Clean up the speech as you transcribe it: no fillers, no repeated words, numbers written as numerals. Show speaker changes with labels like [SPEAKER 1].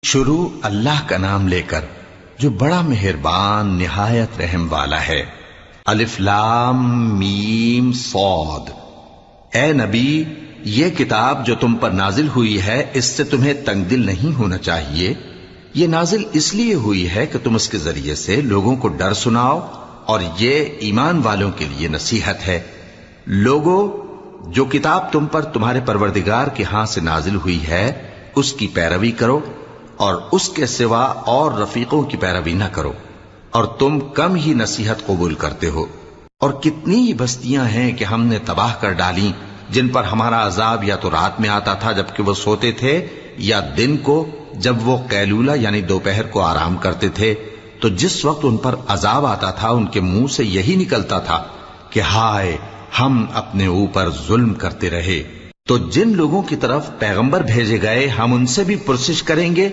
[SPEAKER 1] شروع اللہ کا نام لے کر جو بڑا مہربان نہایت رحم والا ہے۔ الف لام میم صاد۔ اے نبی، یہ کتاب جو تم پر نازل ہوئی ہے اس سے تمہیں تنگ دل نہیں ہونا چاہیے۔ یہ نازل اس لیے ہوئی ہے کہ تم اس کے ذریعے سے لوگوں کو ڈر سناؤ، اور یہ ایمان والوں کے لیے نصیحت ہے۔ لوگو، جو کتاب تم پر تمہارے پروردگار کے ہاں سے نازل ہوئی ہے اس کی پیروی کرو، اور اس کے سوا اور رفیقوں کی پیروی نہ کرو، اور تم کم ہی نصیحت قبول کرتے ہو۔ اور کتنی ہی بستیاں ہیں کہ ہم نے تباہ کر ڈالیں جن پر ہمارا عذاب یا تو رات میں آتا تھا جبکہ وہ سوتے تھے، یا دن کو جب وہ قیلولہ یعنی دوپہر کو آرام کرتے تھے، تو جس وقت ان پر عذاب آتا تھا ان کے منہ سے یہی نکلتا تھا کہ ہائے، ہم اپنے اوپر ظلم کرتے رہے۔ تو جن لوگوں کی طرف پیغمبر بھیجے گئے ہم ان سے بھی پرسش کریں گے